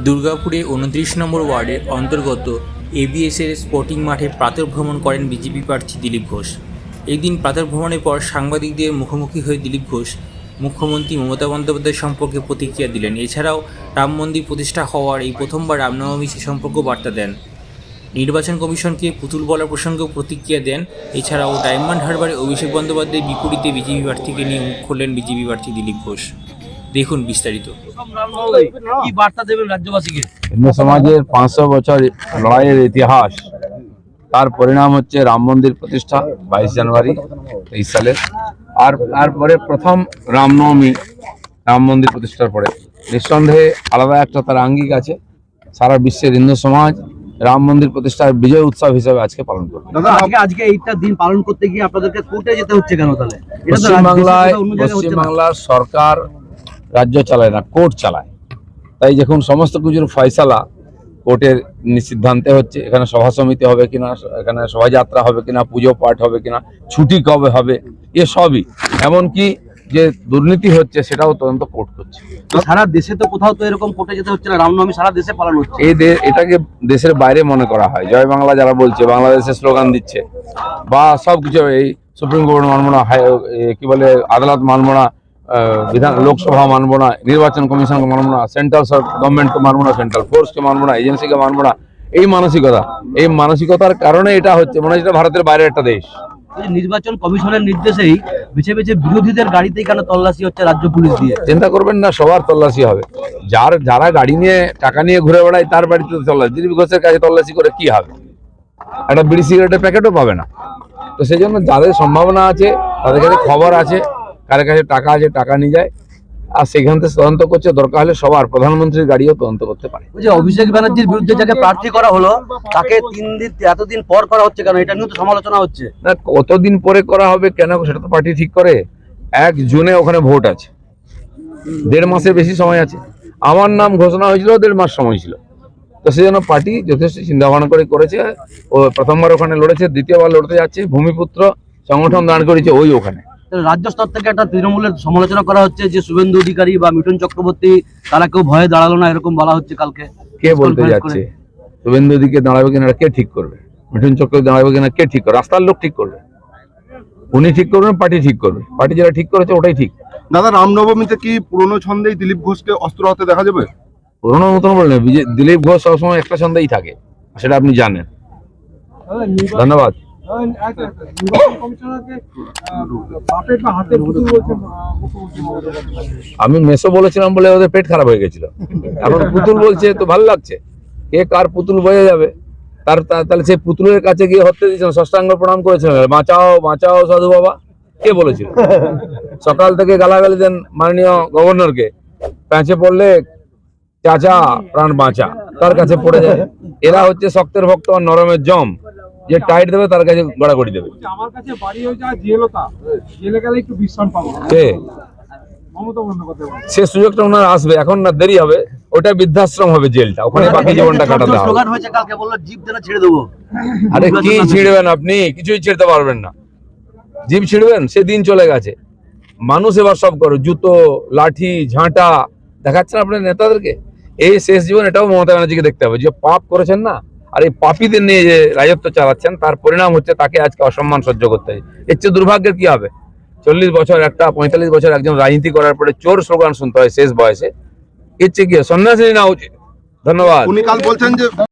দুর্গাপুরে ২৯ নম্বর ওয়ার্ডের অন্তর্গত এবিএসের স্পোর্টিং মাঠে প্রাতঃভ্রমণ করেন বিজেপি প্রার্থী দিলীপ ঘোষ। এই দিন প্রাতঃভ্রমণের পর সাংবাদিকদের মুখোমুখি হয়ে দিলীপ ঘোষ মুখ্যমন্ত্রী মমতা বন্দ্যোপাধ্যায় সম্পর্কে প্রতিক্রিয়া দিলেন। এছাড়াও রাম মন্দির প্রতিষ্ঠা হওয়ার এই প্রথমবার রামনবমী সে সম্পর্কেও বার্তা দেন। নির্বাচন কমিশনকে পুতুল বলার প্রসঙ্গেও প্রতিক্রিয়া দেন। এছাড়াও ডায়মন্ড হারবারে অভিষেক বন্দ্যোপাধ্যায়ের বিপরীতে বিজেপি প্রার্থীকে নিয়ে মুখ খুললেন বিজেপি প্রার্থী দিলীপ ঘোষ। দেখুন বিস্তারিত। কি বার্তা দেবেন রাজ্যবাসীকে? হিন্দু সমাজের 500 বছর লড়াইয়ের ইতিহাস, তার পরিণাম হচ্ছে রাম মন্দির প্রতিষ্ঠা 22 জানুয়ারি 23 সালে। আর তারপরে প্রথম রামনবমী, রাম মন্দির প্রতিষ্ঠার পরে নিঃসন্দেহে আলাদা একটা তার আঙ্গিক আছে। সারা বিশ্বের হিন্দু সমাজ রাম মন্দির প্রতিষ্ঠার বিজয় উৎসব হিসেবে আজকে পালন করবে। আজকে এইটা দিন পালন করতে গিয়ে আপনাদেরকে কোর্টে যেতে হচ্ছে কেন? তাহলে পশ্চিমবাংলার সরকার রাজ্য চালায় না, কোর্ট চালায়। তাই যখন সমস্ত কিছুর ফয়সালা কোর্টের সিদ্ধান্তে হচ্ছে, এখানে সভা সমিতি হবে কিনা, এখানে শোভাযাত্রা হবে কিনা, পুজো পাঠ হবে কিনা, ছুটি কবে হবে, এসবই, এমনকি যে দুর্নীতি হচ্ছে সেটাও তদন্ত কোর্ট করছে। সারা দেশে তো কোথাও তো এরকম কোর্টে যেতে হচ্ছে না, রামনবমী সারা দেশে পালন হচ্ছে। এটাকে দেশের বাইরে মনে করা হয়। জয় বাংলা যারা বলছে, বাংলাদেশের স্লোগান দিচ্ছে, বা সবকিছু এই সুপ্রিম কোর্ট মানবো না, কি বলে আদালত মানবো না, লোকসভা মানবো না, নির্বাচন কমিশনকে মানবো না, সেন্ট্রাল গভর্নমেন্টকে মানবো না, সেন্ট্রাল ফোর্সকে মানবো না, এজেন্সিকে মানবো না, এই মানসিকতার কারণে এটা হচ্ছে। মনে হয় ভারতের বাইরে একটা দেশ। নির্বাচন কমিশনের নির্দেশেই বেছে বেছে বিরোধীদের গাড়িতেই কেন তল্লাশি হচ্ছে রাজ্য পুলিশ দিয়ে? চিন্তা করবেন না, সবার তল্লাশি হবে। যারা গাড়ি নিয়ে টাকা নিয়ে ঘুরে বেড়ায় তার বাড়িতে তল্লাশি। দিলীপ ঘোষের কাছে তল্লাশি করে কি হবে? একটা বিড়ি সিগারেটের প্যাকেটও পাবে না। তো সেই জন্য যাদের সম্ভাবনা আছে, তাদের কাছে খবর আছে, কার কাছে টাকা আছে, টাকা নিয়ে যায়, আর সেখান থেকে তদন্ত করছে। দরকার হলে সবার প্রধানমন্ত্রীর গাড়িও তদন্ত করতে পারে। অভিষেক ব্যানার্জির বিরুদ্ধে যাকে প্রার্থী করা হলো, তাকে 3 দিন এতদিন পর করা হচ্ছে কেন? এটা নিয়ে তো সমালোচনা হচ্ছে। না, কতদিন পরে করা হবে কেন, সেটা তো পার্টি ঠিক করে। 1 জুনে ওখানে ভোট আছে, 1.5 মাসের বেশি সময় আছে। আমার নাম ঘোষণা হয়েছিল, 1.5 মাস সময় ছিল। তো সেই জন্য পার্টি যথেষ্ট চিন্তা ভাবনা করে করেছে। ও প্রথমবার ওখানে লড়েছে, দ্বিতীয়বার লড়তে যাচ্ছে। ভূমিপুত্র সংগঠন দাঁড় করেছে ওখানে। রাজ্য স্তর থেকে একটা তৃণমূলের সমালোচনা করা হচ্ছে যে শুভেন্দু অধিকারী বা মিঠুন চক্রবর্তী তারা কেউ ভয়ে দাঁড়ালো না, এরকম বলা হচ্ছে। কালকে কে বলতে যাচ্ছে? শুভেন্দু অধিকারী দাঁড়াবে কিনা কে ঠিক করবে? মিঠুন চক্রবর্তী দাঁড়াবে কিনা কে ঠিক করবে? রাস্তার লোক ঠিক করবে। উনি ঠিক করবেন, পার্টি ঠিক করবে। পার্টি যারা ঠিক করেছে ওটাই ঠিক। দাদা, রামনবমীতে কি পুরনো ছন্দেই দিলীপ ঘোষকে অস্ত্র হাতে দেখা যাবে? পুরোনো মতন বলে না, দিলীপ ঘোষ সবসময় একটা ছন্দেই থাকে, সেটা আপনি জানেন। ধন্যবাদ। আমি মেসো বলেছিলাম বলে ওদের পেট খারাপ হয়ে গেছিল। এখন পুতুল বলছে তো ভালো লাগছে। কে কার পুতুল বোঝা যাবে। তাহলে সেই পুতুলের কাছে গিয়ে হত্যা দিয়েছিলেন, ষষ্ঠাঙ্গ প্রণাম করেছিলেন, বাঁচাও বাঁচাও সাধু বাবা, কে বলেছিল? সকাল থেকে গালাগালি দেন মাননীয় গভর্নরকে, প্যাঁচে পড়লে চাচা প্রাণ বাঁচা, তার কাছে পড়ে যায়। এরা হচ্ছে শক্তের ভক্ত আর নরমের জম, যে টাইট দেবে তার কাছে গড়াগড়ি দেবে। আমার কাছে বাড়ি হয়ে যায় জেলতা, জেলে গেলে একটু বিশ্রাম পাবো। সে সুযোগটা ওনার আসবে, এখন না, দেরি হবে। ওটা বৃদ্ধাশ্রম হবে, জেলটা ওখানে বাকি জীবনটা কাটাতে হবে। স্লোগান হয়েছে কালকে, বললো জিপ যেন ছেড়ে দেবো। আরে কি ছিঁড়বেন আপনি? কিছুই ছিঁড়তে পারবেন না। জিভ ছিঁড়বেন, সে দিন চলে গেছে। মানুষ এবার সব করে, জুতো, লাঠি, ঝাঁটা দেখাচ্ছেন আপনার নেতাদেরকে। এই শেষ জীবন এটাও মমতা ব্যানার্জিকে দেখতে হবে, যে পাপ করেছেন না, আর এই পাপীদের নিয়ে যে রাজত্ব চালাচ্ছেন, তার পরিণাম হচ্ছে তাকে আজকে অসম্মান সহ্য করতে হয়। এর চেয়ে দুর্ভাগ্যের কি হবে? 40 বছর 45 বছর একজন রাজনীতি করার পরে চোর স্লোগান শুনতে হয় শেষ বয়সে। এর চেয়ে কি সন্ন্যাসী না উচিত? ধন্যবাদ। উনি কাল বলছেন যে